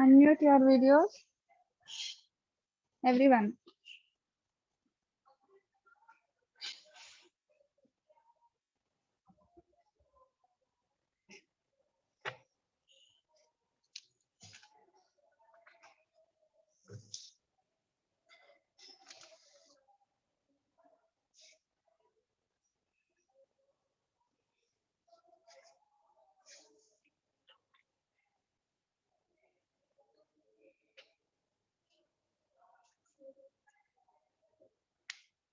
Unmute your videos, everyone.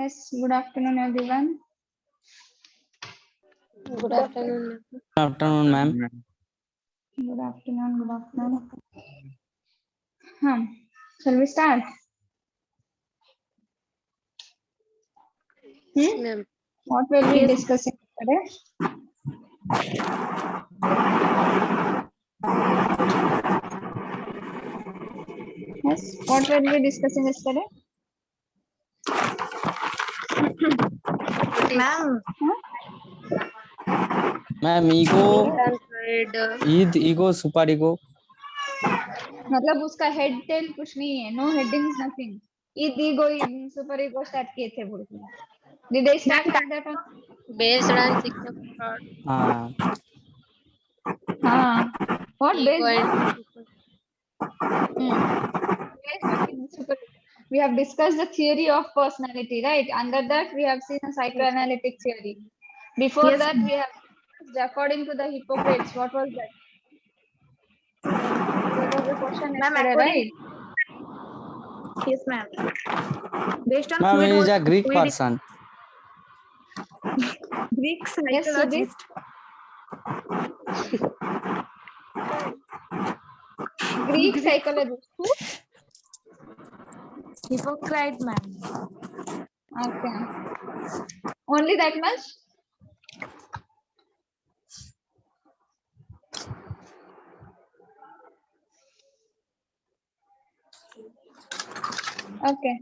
Yes, good afternoon, everyone. Good afternoon. Good afternoon, ma'am. Good afternoon, good afternoon. Shall we start? Ma'am. What will we Yes. discussing today? Yes, what were we discussing yesterday? Ma'am. Ma'am, ego, Eid, ego, super ego. मतलब उसका head tail कुछ नहीं है, no headings nothing. Ego superego start किए थे बोल के. Did I start like that one? Based on 6 of thought. हाँ. What Ego based on? and Based on super. We have discussed the theory of personality, right? Under that, we have seen a psychoanalytic theory. Before that, we have discussed according to the Hippocrates. What was that? That was the question yesterday, right? Yes, ma'am. Based on Ma'am, fluid he is was a Greek fluid person. Greek Yes, Sudhir. psychologist. Greek psychologist. Who? Hippocrates, ma'am. Okay. Only that much? Okay.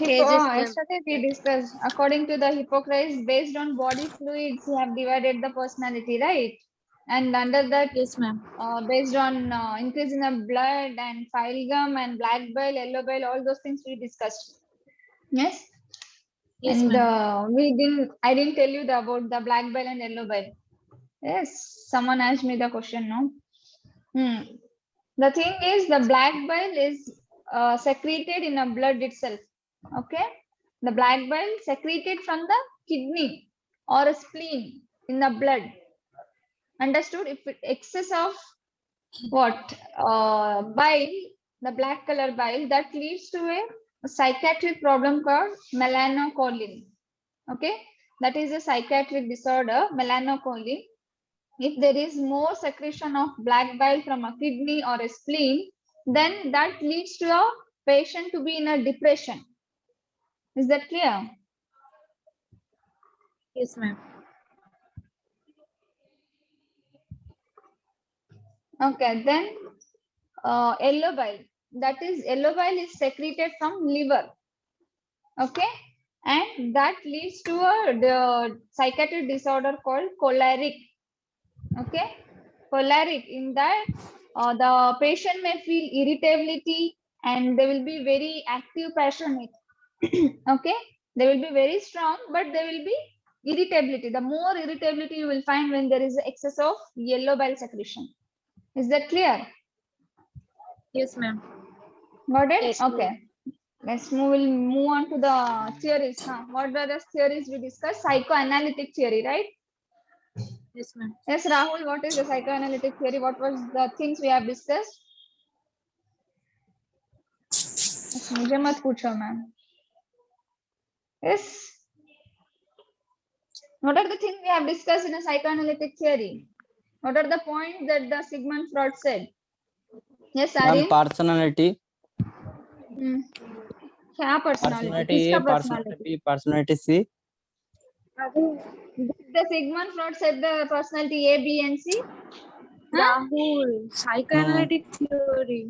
Yesterday we discussed, according to the Hippocrates, based on body fluids, we have divided the personality, right? And under that, Yes, ma'am. Based on increase in the blood and phylgum and black bile, yellow bile, all those things we discussed. Yes. Yes, And ma'am. I didn't tell you about the black bile and yellow bile. Yes, someone asked me the question, no? The thing is, the black bile is secreted in a blood itself. Okay, the black bile secreted from the kidney or a spleen in the blood. Understood? If it excess of what bile, the black color bile, that leads to a psychiatric problem called melanocolin. Okay, that is a psychiatric disorder, melanocolin. If there is more secretion of black bile from a kidney or a spleen, then that leads to a patient to be in a depression. Is that clear? Yes, ma'am. Okay, then yellow bile. That is, yellow bile is secreted from liver. Okay, and that leads to the psychiatric disorder called choleric. Okay, choleric. In that, the patient may feel irritability and they will be very active, passionate. Okay, they will be very strong, but there will be irritability. The more irritability you will find when there is excess of yellow bile secretion. Is that clear? Yes, ma'am. Got it? Yes, Okay. Let's move. We'll move on to the theories. Huh? What were the theories we discussed? Psychoanalytic theory, right? Yes, ma'am. Yes, Rahul. What is the psychoanalytic theory? What was the things we have discussed? मुझे मत पूछो, ma'am. Yes. What are the things we have discussed in a psychoanalytic theory? What are the points that the Sigmund Freud said? Yes, Ma'am, Aryan. personality. क्या personality? Personality A, किसका personality personality? B, personality C. The Sigmund Freud said the personality A, B, and C. Huh? Rahul, psychoanalytic theory.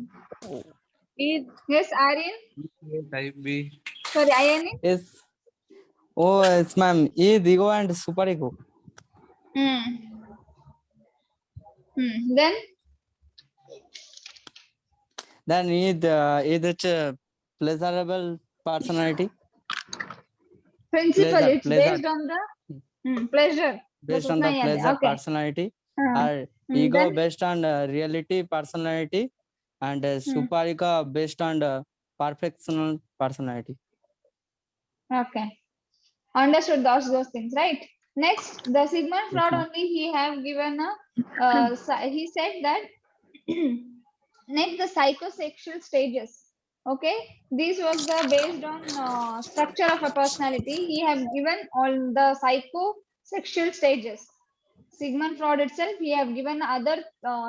Yes, Aryan. Type B. Sorry, Aryan. Yes. Oh, yes, ma'am. Ego and super ego. Then Then it's a pleasurable personality. Principle, it's Pleasure. based on the pleasure. Based बस on उतना the ही याद है. pleasure Okay. personality, हाँ. or ego Then based on reality personality, and super ego based on perfectional personality. okay. Understood those things, right? Next, the Sigmund Freud ma'am. only he have given a he said that next the psychosexual stages. Okay, this was the based on structure of a personality. He have given all the psychosexual stages. Sigmund Freud itself, he have given other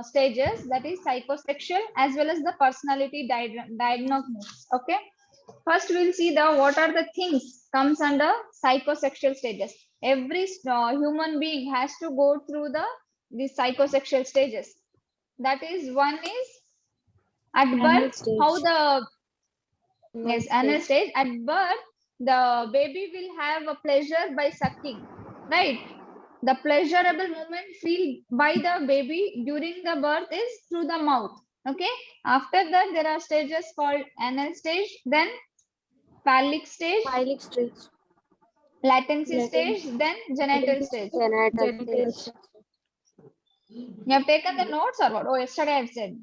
stages, that is psychosexual as well as the personality diagnosis. Okay, first we'll see the what are the things comes under psychosexual stages. Every human being has to go through the psychosexual stages. That is, one is at birth, how the anal stage. At birth, the baby will have a pleasure by sucking, right? The pleasurable moment feel by the baby during the birth is through the mouth. Okay. After that, there are stages called anal stage, then phallic stage, latency stage, then genital stage. You have taken the notes or what? Oh, yesterday I've said.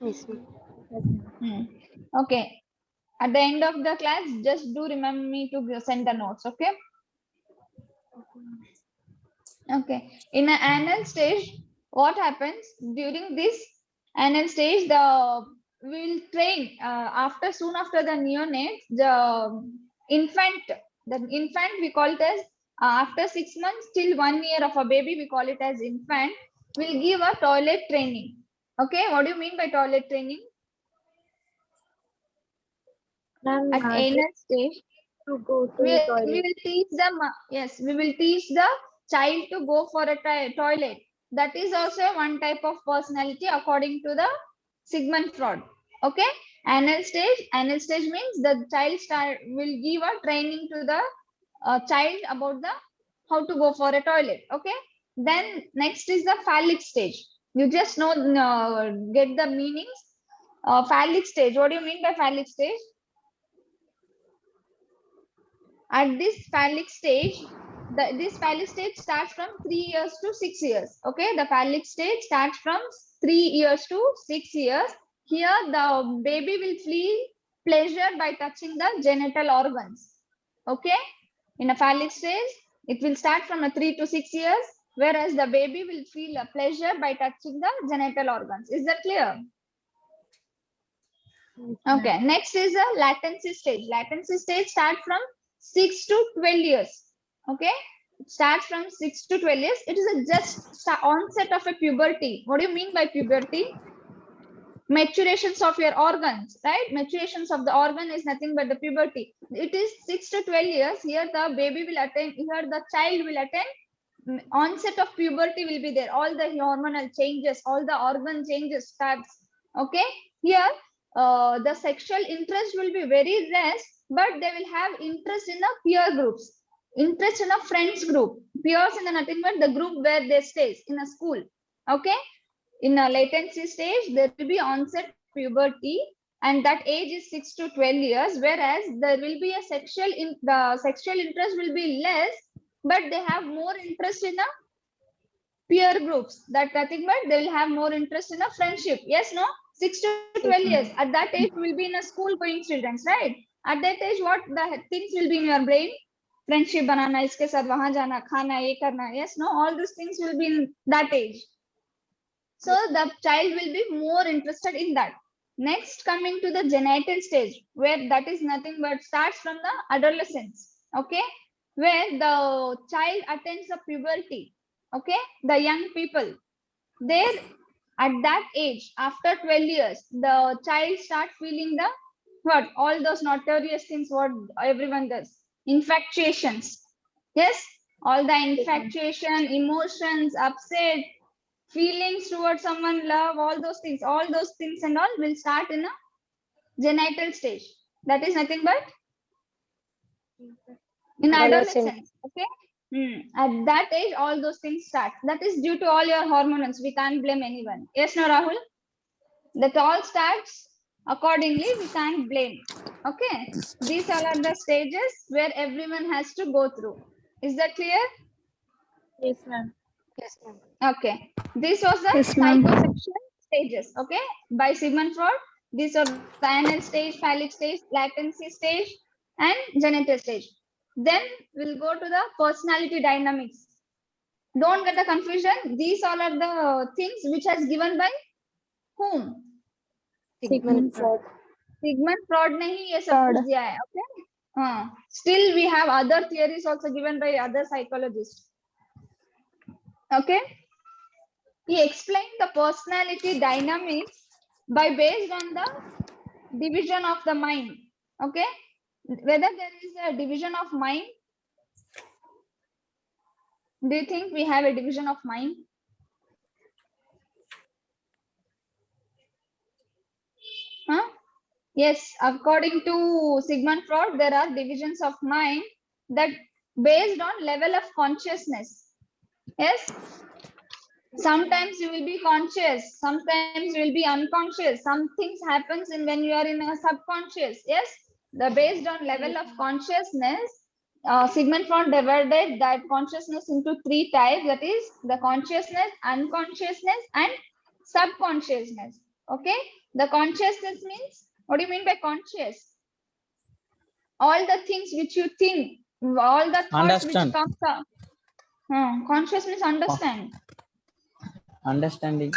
Yes, ma'am. Okay. At the end of the class, just do remember me to send the notes. Okay. Okay. In an anal stage, what happens during this anal stage? The will train soon after the neonate, the infant. The infant we call it as after 6 months till 1 year of a baby, we call it as infant. Will give a toilet training. Okay, what do you mean by toilet training? At anal stage, to go to we toilet. will teach them. Yes, we will teach the child to go for a toilet. That is also one type of personality according to the Sigmund Freud. Okay, anal stage. Anal stage means the child will give a training to the child about the how to go for a toilet. Okay, then next is the phallic stage. You just know get the meanings. Phallic stage. What do you mean by phallic stage? At this phallic stage, this phallic stage starts from 3 years to 6 years. Okay, the phallic stage starts from 3 years to 6 years. Here, the baby will feel pleasure by touching the genital organs. Okay, in a phallic stage, it will start from a 3 to 6 years, whereas the baby will feel a pleasure by touching the genital organs. Is that clear? Okay, next is a latency stage. Latency stage starts from 6 to 12 years. Okay, it starts from 6 to 12 years. It is a just onset of a puberty. What do you mean by puberty? Maturations of your organs, right? Maturations of the organ is nothing but the puberty. It is 6 to 12 years. Here the baby will attain, here the child will attain onset of puberty will be there. All the hormonal changes, all the organ changes starts. Okay, here the sexual interest will be very less, but they will have interest in the peer groups, interest in a friends group. Peers in the nothing but the group where they stays in a school. Okay, in a latency stage, there will be onset puberty, and that age is 6 to 12 years, whereas there will be a the sexual interest will be less, but they have more interest in a peer groups. That nothing but they will have more interest in a friendship. Yes, no? 6 to 12 years. At that age, will be in a school going students, right? At that age, what the things will be in your brain? Friendship banana, iske saath wahan jana, khana, ye karna. Yes, no? All these things will be in that age. So the child will be more interested in that. Next, coming to the genital stage, where that is nothing but starts from the adolescence. Okay, where the child attains the puberty. Okay, the young people, there at that age, after 12 years, the child starts feeling the what all those notorious things what everyone does, infatuations. Yes, all the infatuation, emotions, upset, feelings towards someone, love, all those things and all will start in a genital stage. That is nothing but in adolescence. Okay, at that age, all those things start. That is due to all your hormones. We can't blame anyone. Yes, no, Rahul? That all starts Accordingly, we can't blame. Okay, these all are the stages where everyone has to go through. Is that clear? Yes, ma'am. Yes, ma'am. Okay, this was the Yes, ma'am. psychosexual stages. Okay, by Sigmund Freud. These are the anal stage, phallic stage, latency stage, and genital stage. Then we'll go to the personality dynamics. Don't get the confusion. These all are the things which has given by whom? Sigmund Freud. Sigmund Freud ने ही ये सब कुछ दिया है. Okay. Still we have other theories also given by other psychologists. Okay. He explained the personality dynamics by based on the division of the mind. Okay. Whether there is a division of mind. Do you think we have a division of mind? Huh? Yes, according to Sigmund Freud, there are divisions of mind that based on level of consciousness. Yes. Sometimes you will be conscious, sometimes you will be unconscious. Some things happens in when you are in a subconscious. Yes, the based on level of consciousness, Sigmund Freud divided that consciousness into three types. That is the consciousness, unconsciousness, and subconsciousness. Okay, the consciousness means, what do you mean by conscious? All the things which you think, all the thoughts which Understand. comes up. Conscious means understand. Understanding.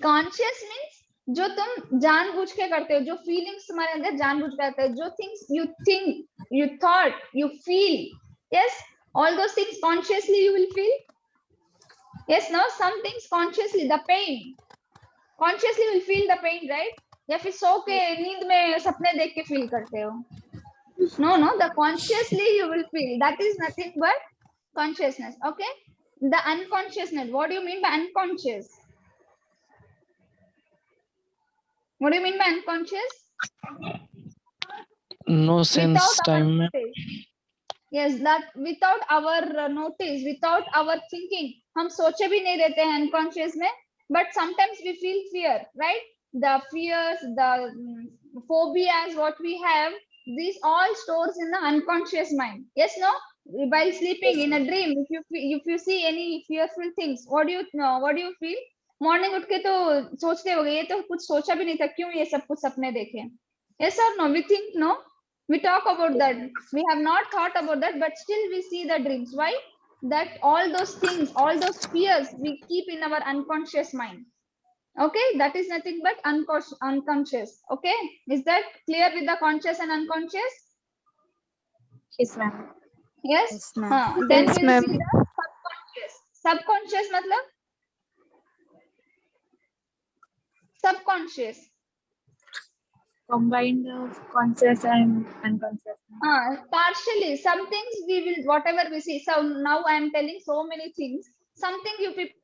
Conscious means जो तुम जानबूझ के करते हो, जो feelings तुम्हारे अंदर जानबूझ के आते हैं, जो things you think, you thought, you feel. Yes, all those things consciously you will feel. Yes, no, some things consciously, the pain consciously will feel the pain, right? या फिर सो के नींद में सपने देख के फील करते हो? No no, the consciously you will feel. That is nothing but consciousness. Okay, the unconsciousness, what do you mean by unconscious? What do you mean by unconscious? No sense Without our time. notice. Yes, that without our notice, without our thinking, हम सोचे भी नहीं रहते हैं unconscious में, but sometimes we feel fear, right? The fears, the phobias, what we have, these all stores in the unconscious mind. Yes, no? While sleeping in a dream, if you see any fearful things, what do you feel? Morning उठ के तो सोचते हो ये तो कुछ सोचा भी नहीं था, क्यों ये सब कुछ सपने देखे? Yes or no? We think, no? We talk about that. We have not thought about that, but still we see the dreams. Why? That all those things, all those fears we keep in our unconscious mind. Okay, that is nothing but unconscious. Okay, is that clear with the conscious and unconscious? Yes, ma'am. Yes. Yes, ma'am. Then Yes, we'll ma'am. see the subconscious. Subconscious मतलब subconscious. Combined of conscious and unconscious. Partially. Some things we will, whatever we see. So now I am telling so many things. Something you people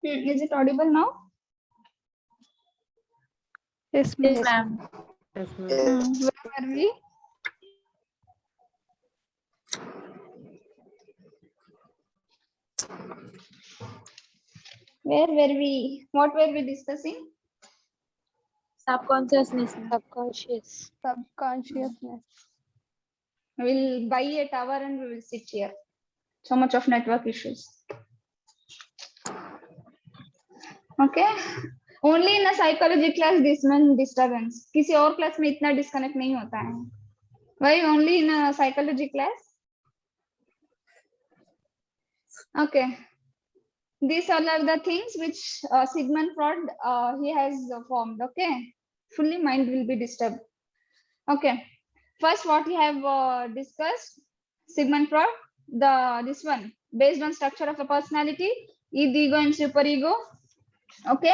Is it audible now? Yes, ma'am. Yes, ma'am. Where were we? Where were we? What were we discussing? Subconsciousness. Subconscious. Subconsciousness. We'll buy a tower and we will sit here. So much of network issues. Okay. Only in a psychology class this much disturbance. किसी और class में इतना disconnect नहीं होता है. Why only in a psychology class? Okay. These all are the things which Sigmund Freud he has formed. Okay. Fully mind will be disturbed. Okay. First, what we have discussed, Sigmund Freud, this one based on structure of the personality, ego and superego. Okay.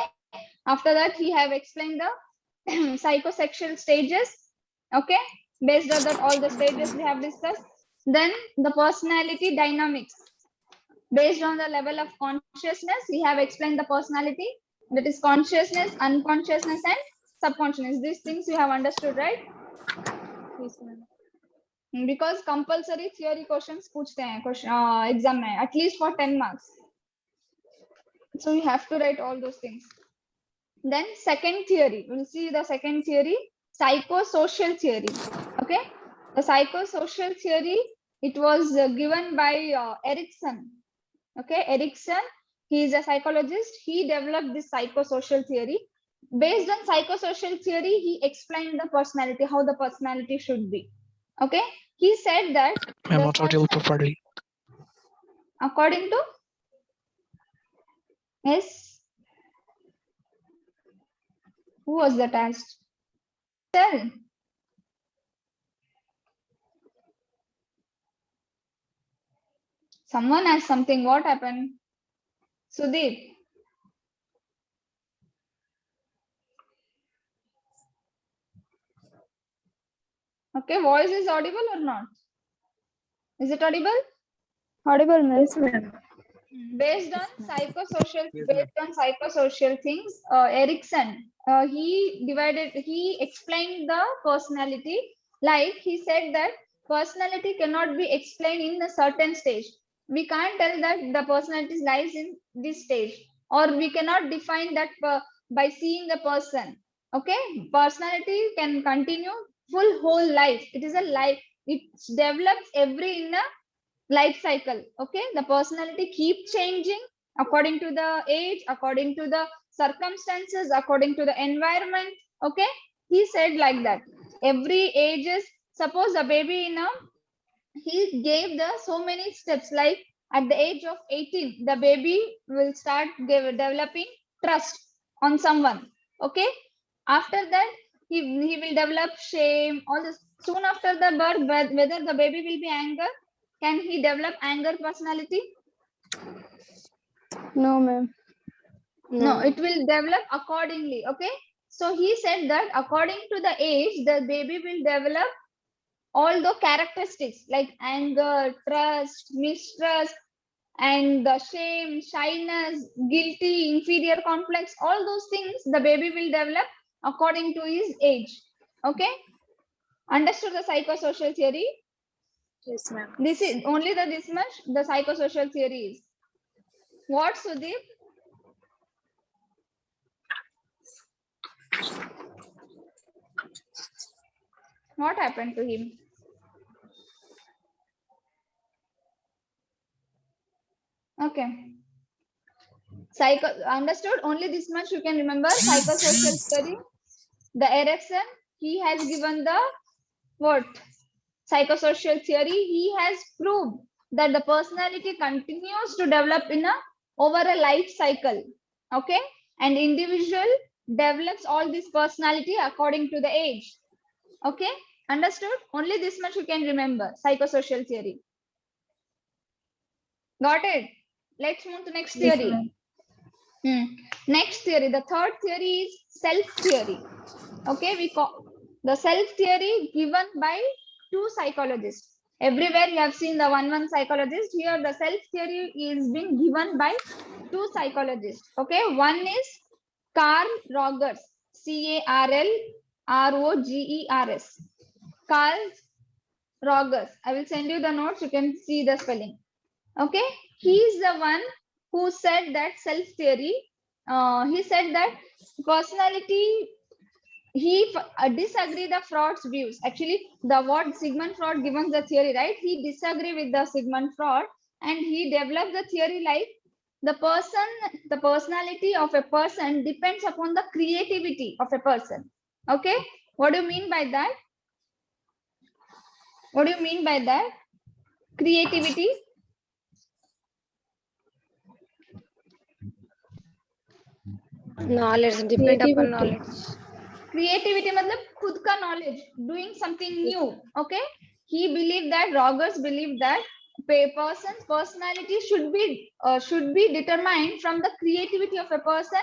After that, he have explained the psychosexual stages. Okay. Based on that, all the stages we have discussed. Then the personality dynamics. Based on the level of consciousness, we have explained the personality, that is consciousness, unconsciousness, and subconsciousness. These things you have understood, right? Yes, ma'am. Because compulsory theory questions पूछते हैं exam में, at least for 10 marks. So you have to write all those things. Then second theory, we'll see the second theory, psychosocial theory. Okay, the psychosocial theory, it was given by Erikson. Okay, Erikson, he is a psychologist. He developed this psychosocial theory. Based on psychosocial theory, he explained the personality, how the personality should be. Okay, he said that I'm not audible properly. according to, yes, who was that asked? Tell. Someone asked something. What happened? Sudeep. Okay, voice is audible or not? Is it audible? Audible, ma'am. Yes, ma'am. Based on psychosocial things, Erikson, he explained the personality. Like he said that personality cannot be explained in a certain stage. We can't tell that the personality lies in this stage, or we cannot define that by seeing the person. Okay, personality can continue full whole life. It is a life. It develops every in a life cycle. Okay, the personality keep changing according to the age, according to the circumstances, according to the environment. Okay, he said like that every ages, suppose a baby he gave the so many steps, like at the age of 18 the baby will start developing trust on someone. Okay, after that he will develop shame, all this. Soon after the birth, whether the baby will be anger, can he develop anger personality? No, ma'am. No, it will develop accordingly. Okay, so he said that according to the age, the baby will develop all the characteristics like anger, trust, mistrust, and the shame, shyness, guilty, inferior complex. All those things the baby will develop according to his age. Okay, understood the psychosocial theory? Yes, ma'am. This is only this much the psychosocial theory is. What, Sudeep? What happened to him? Okay. Understood? Only this much you can remember. Psychosocial theory. The Erikson, he has given the what? Psychosocial theory. He has proved that the personality continues to develop over a life cycle. Okay, and individual develops all this personality according to the age. Okay, understood? Only this much you can remember. Psychosocial theory. Got it? Let's move to next Yes, theory. ma'am. Next theory, the third theory is self theory. Okay, we call the self theory given by two psychologists. Everywhere you have seen the one psychologist. Here the self theory is being given by two psychologists. Okay, one is Carl Rogers, Carl Rogers. Carl Rogers. I will send you the notes. You can see the spelling. Okay, he is the one who said that self theory. He said that personality. He disagree the Freud's views. Actually, the what Sigmund Freud given the theory, right? He disagree with the Sigmund Freud, and he developed the theory like the personality of a person depends upon the creativity of a person. Okay, what do you mean by that? What do you mean by that? Creativity. Knowledge, depend upon knowledge. Creativity matlab khud ka knowledge, doing something new. Okay, he believed that, Rogers believed that a person's personality should be determined from the creativity of a person.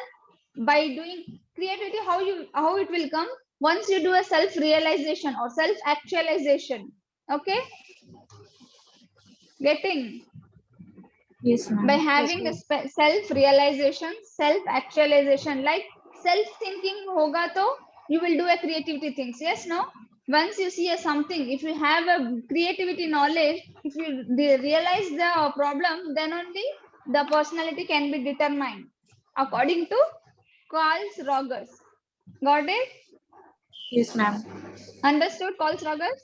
By doing creativity, how it will come once you do a self realization or self actualization. Okay, getting Yes, by ma'am. having a self realization, self actualization, like self thinking hoga to you will do a creativity things. Yes, no, once you see a something, if you have a creativity knowledge, if you realize the problem, then only the personality can be determined according to Carl Rogers. Got it? Yes, ma'am. Understood, Carl Rogers?